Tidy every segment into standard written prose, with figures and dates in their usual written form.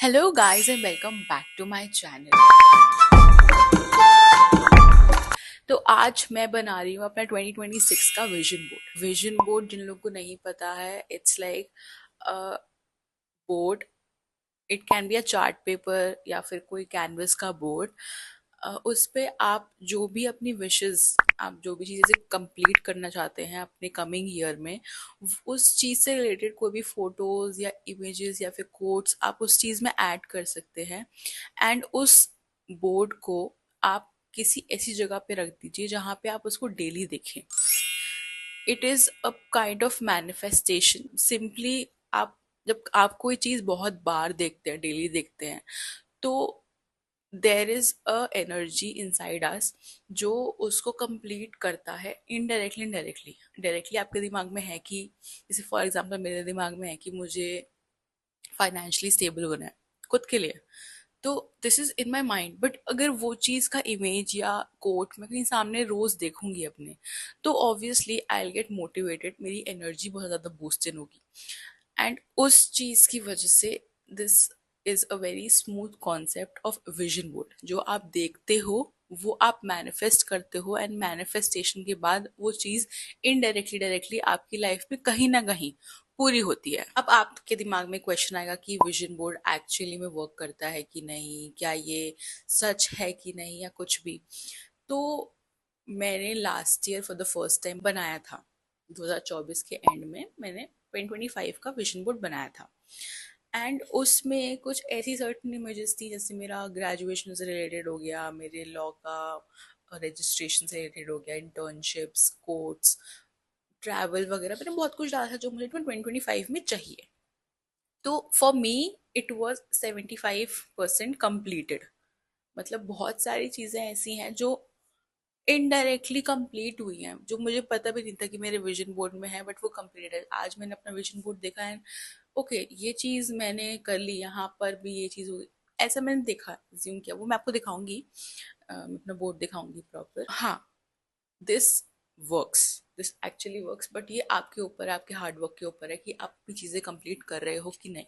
Hello guys and welcome back to my channel. तो आज मैं बना रही हूँ अपना 2026 का विजन बोर्ड जिन लोगों को नहीं पता है, it's like board. It can be a chart paper या फिर कोई कैनवस का बोर्ड। उस पे आप जो भी अपनी विशेस, आप जो भी चीज़ें कंप्लीट करना चाहते हैं अपने कमिंग ईयर में, उस चीज़ से रिलेटेड कोई भी फोटोज या इमेजेस या फिर कोट्स आप उस चीज़ में ऐड कर सकते हैं। एंड उस बोर्ड को आप किसी ऐसी जगह पे रख दीजिए जहाँ पे आप उसको डेली देखें। It is a kind of manifestation. Simply आप जब आप कोई चीज़ बहुत बार देखते हैं, डेली देखते हैं, तो there is a energy inside us जो उसको कंप्लीट करता है इनडायरेक्टली। डायरेक्टली आपके दिमाग में है कि, जैसे फॉर एग्जांपल मेरे दिमाग में है कि मुझे फाइनेंशियली स्टेबल होना है खुद के लिए, तो this is in my mind. But अगर वो चीज़ का इमेज या कोट मैं कहीं सामने रोज देखूंगी अपने, तो obviously I will get motivated, मेरी एनर्जी बहुत ज़्यादा बूस्टन होगी। एंड उस चीज़ की वजह से this is a very smooth concept of vision board. जो आप देखते हो वो आप मैनिफेस्ट करते हो, एंड मैनिफेस्टेशन के बाद वो चीज़ इनडायरेक्टली डायरेक्टली आपकी लाइफ में कहीं ना कहीं पूरी होती है। अब आपके दिमाग में क्वेश्चन आएगा कि विजन बोर्ड एक्चुअली में वर्क करता है कि नहीं, क्या ये सच है कि नहीं, या कुछ भी। तो मैंने last year for the first time बनाया था। 2024 के एंड में मैंने 2025 का विजन बोर्ड बनाया था। एंड उसमें कुछ ऐसी सर्टन इमेजेस थी, जैसे मेरा ग्रेजुएशन से रिलेटेड हो गया, मेरे लॉ का रजिस्ट्रेशन से रिलेटेड हो गया, इंटर्नशिप्स, कोर्ट्स, ट्रैवल वगैरह। मैंने बहुत कुछ डाला था जो मुझे 2025 में चाहिए। तो for me it was 75% completed। मतलब बहुत सारी चीज़ें ऐसी हैं जो इनडायरेक्टली कंप्लीट हुई हैं, जो मुझे पता भी नहीं था कि मेरे विजन बोर्ड में है, बट वो कंप्लीट है। आज मैंने अपना विजन बोर्ड देखा है, ओके ये चीज़ मैंने कर ली, यहाँ पर भी ये चीज़ हुई, ऐसा मैंने देखा, ज्यूम किया। वो मैं आपको दिखाऊंगी, मैं अपना बोर्ड दिखाऊंगी प्रॉपर। हाँ, this works, this actually works. But ये आपके ऊपर है, आपके हार्ड वर्क के ऊपर है कि आप अपनी चीज़ें कंप्लीट कर रहे हो कि नहीं।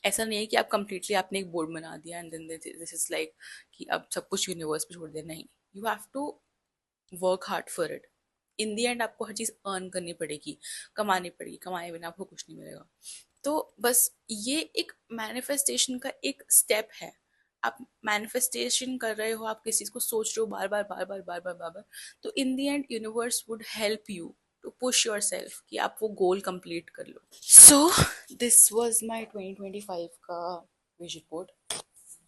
ऐसा नहीं है कि आप कंप्लीटली आपने एक बोर्ड बना दिया and then this is like कि अब सब कुछ यूनिवर्स पे छोड़ दिया। नहीं, you have to work hard for it. In the end आपको हर चीज़ अर्न करनी पड़ेगी, कमानी पड़ेगी। कमाए बिना आपको कुछ नहीं मिलेगा। तो बस ये एक मैनिफेस्टेशन का एक स्टेप है। आप मैनिफेस्टेशन कर रहे हो, आप किसी चीज़ को सोच रहे हो बार बार बार बार बार बार बार बार, तो in the end universe would help you to push yourself कि आप वो गोल कंप्लीट कर लो। सो दिस वॉज माई 2025 का विजन बोर्ड।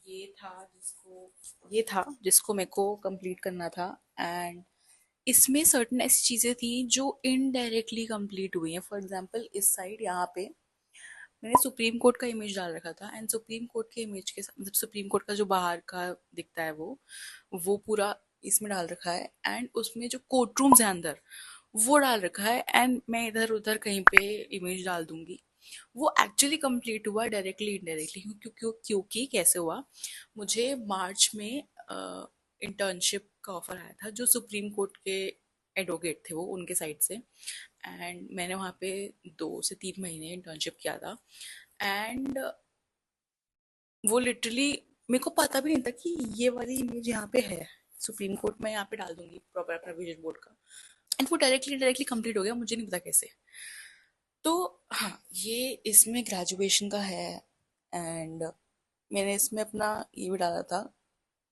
ये था जिसको मेरे को कंप्लीट करना था। एंड इसमें सर्टन ऐसी चीज़ें थी जो इनडायरेक्टली कंप्लीट हुई हैं। फॉर एग्जांपल इस साइड यहाँ पे मैंने सुप्रीम कोर्ट का इमेज डाल रखा था, एंड सुप्रीम कोर्ट के इमेज के साथ, मतलब सुप्रीम कोर्ट का जो बाहर का दिखता है वो पूरा इसमें डाल रखा है। एंड उसमें जो कोर्ट रूम्स है अंदर, वो डाल रखा है। एंड मैं इधर उधर कहीं पे इमेज डाल दूंगी। वो एक्चुअली कंप्लीट हुआ डायरेक्टली इनडायरेक्टली। क्योंकि कैसे हुआ, मुझे मार्च में इंटर्नशिप का ऑफर आया था, जो सुप्रीम कोर्ट के एडवोकेट थे वो, उनके साइड से। एंड मैंने वहाँ पे 2 से 3 महीने इंटर्नशिप किया था। एंड वो लिटरली मेरे को पता भी नहीं था कि ये वाली इमेज यहाँ पे है। सुप्रीम कोर्ट में यहाँ पे डाल दूंगी प्रॉपर अपना विजन बोर्ड का। एंड वो डायरेक्टली डायरेक्टली कंप्लीट हो गया, मुझे नहीं पता कैसे। तो हाँ, ये इसमें ग्रेजुएशन का है। एंड मैंने इसमें अपना ये भी डाला था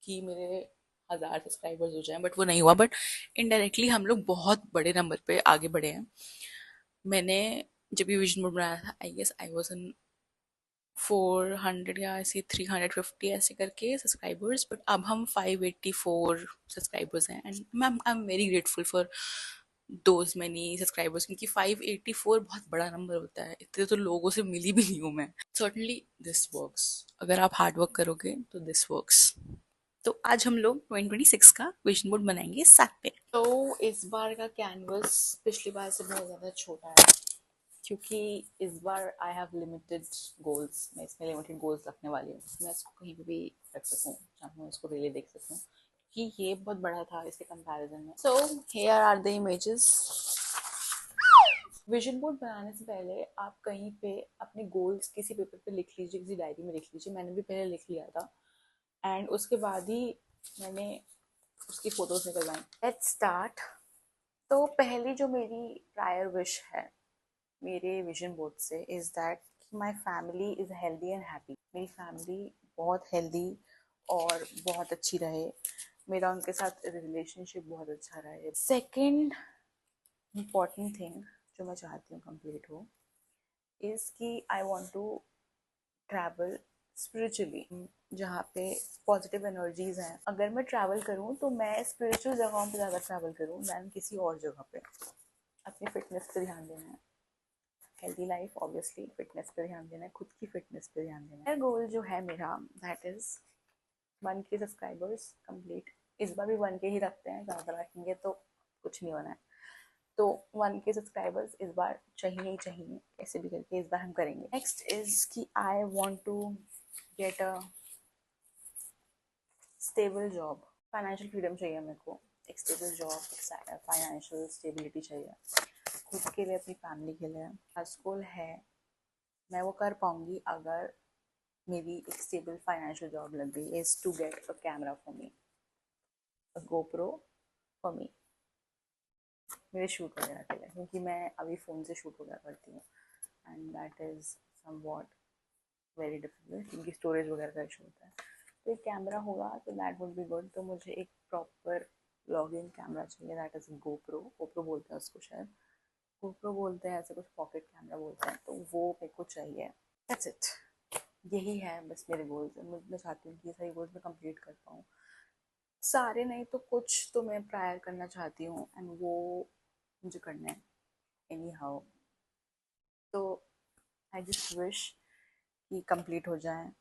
कि मेरे 1000 सब्सक्राइबर्स हो जाएं, बट वो नहीं हुआ। बट इनडायरेक्टली हम लोग बहुत बड़े नंबर पे आगे बढ़े हैं। मैंने जब ये विजन बोर्ड बनाया था, I guess I was in 400 या ऐसे 350 ऐसे करके सब्सक्राइबर्स। बट अब हम 584 सब्सक्राइबर्स हैं। And ma'am I am very grateful for those many subscribers, क्योंकि 584 बहुत बड़ा नंबर होता है। इतने तो लोगों से मिली भी नहीं हूँ मैं। Certainly this works. अगर आप हार्ड वर्क करोगे तो दिस वर्क्स। तो आज हम लोग 2026 का विजन बोर्ड बनाएंगे साथ में। तो इस बार का कैनवस पिछली बार से बहुत ज़्यादा छोटा है, क्योंकि इस बार आई हैव लिमिटेड गोल्स। मैं इसमें लिमिटेड गोल्स रखने वाली हूँ। मैं इसको कहीं पे भी रख सकूँ जहाँ मैं इसको रियली देख सकूँ, कि ये बहुत बड़ा था इसके कंपैरिजन में। So here are the images vision board बनाने से पहले आप कहीं पे अपने गोल्स किसी पेपर पे लिख लीजिए, किसी डायरी में लिख लीजिए। मैंने भी पहले लिख लिया था एंड उसके बाद ही मैंने उसकी फोटोज निकलवाई। Let's start. तो पहली जो मेरी प्रायर विश है मेरे विजन बोर्ड से is that my family is healthy and happy. मेरी फैमिली बहुत हेल्दी और बहुत अच्छी रहे, मेरा उनके साथ रिलेशनशिप बहुत अच्छा रहे। सेकेंड इम्पॉर्टेंट थिंग जो मैं चाहती हूँ कंप्लीट हो इज कि I want to travel spiritually, जहाँ पे पॉजिटिव एनर्जीज हैं। अगर मैं ट्रैवल करूँ तो मैं स्पिरिचुअल जगहों पे ज़्यादा ट्रैवल करूँ दैन किसी और जगह पे। अपनी फिटनेस पे ध्यान देना है, हेल्दी लाइफ ऑब्वियसली, फिटनेस पे ध्यान देना है, खुद की फिटनेस पे ध्यान देना है। गोल जो है मेरा that is 1K subscribers complete. इस बार भी 1K ही रखते हैं, ज़्यादा रखेंगे तो कुछ नहीं होना है। तो 1K सब्सक्राइबर्स इस बार चाहिए ही चाहिए, कैसे भी करके इस बार हम करेंगे। नेक्स्ट इज कि I want to get a stable job. Financial freedom चाहिए मेरे को, एक स्टेबल जॉब, फाइनेंशियल स्टेबिलिटी चाहिए खुद के लिए, अपनी फैमिली के लिए। गोल है, मैं वो कर पाऊंगी अगर मेरी एक स्टेबल फाइनेंशियल जॉब लग गई, is to get a camera for me, a GoPro for me, मेरे शूट वगैरह के लिए, क्योंकि मैं अभी फ़ोन से शूट वगैरह करती हूँ and that is somewhat very difficult, क्योंकि स्टोरेज वगैरह का इशू होता है। तो एक कैमरा होगा तो दैट वुड बी गुड। तो मुझे एक प्रॉपर लॉगिंग कैमरा चाहिए, दैट इज़ गोप्रो, गोप्रो बोलते हैं उसको शायद, गोप्रो बोलते हैं, ऐसे कुछ पॉकेट कैमरा बोलते हैं, तो वो मेरे को चाहिए। दैट्स इट, यही है बस मेरे गोल्स। मैं चाहती हूँ कि ये सारी गोल्स मैं कंप्लीट कर पाऊँ, सारे नहीं तो कुछ तो मैं प्रायर करना चाहती हूँ एंड वो मुझे करना है एनी हाउ। तो आई जस्ट विश कि कंप्लीट हो जाए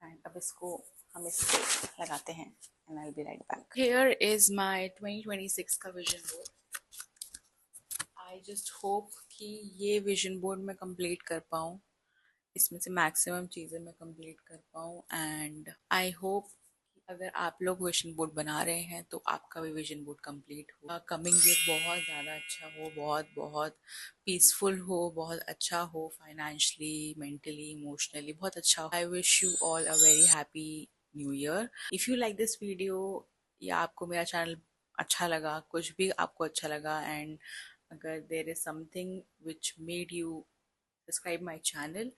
एंड अब इसको हम इसको लगाते हैं and I be right back. Here is my 2026 का vision board. I just hope कि ये विजन बोर्ड मैं कंप्लीट कर पाऊँ, इसमें से मैक्सिमम चीज़ें मैं कंप्लीट कर पाऊँ एंड आई होप अगर आप लोग विजन बोर्ड बना रहे हैं तो आपका भी विजन बोर्ड कंप्लीट हो, कमिंग ईयर बहुत ज़्यादा अच्छा हो, बहुत बहुत पीसफुल हो, बहुत अच्छा हो, फाइनेंशियली, मेंटली, इमोशनली बहुत अच्छा हो। I wish you all a very happy new year. If you like this video या आपको मेरा चैनल अच्छा लगा, कुछ भी आपको अच्छा लगा एंड अगर there is something which made you subscribe my channel,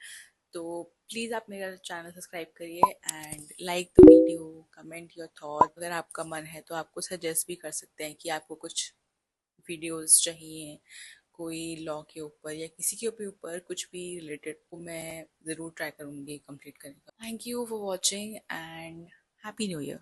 तो प्लीज़ आप मेरा चैनल सब्सक्राइब करिए and like the video, comment your thought. अगर आपका मन है तो आपको सजेस्ट भी कर सकते हैं कि आपको कुछ वीडियोस चाहिए कोई लॉ के ऊपर या किसी के ऊपर कुछ भी रिलेटेड, तो मैं ज़रूर ट्राई करूँगी कंप्लीट करने का। Thank you for watching and happy new year.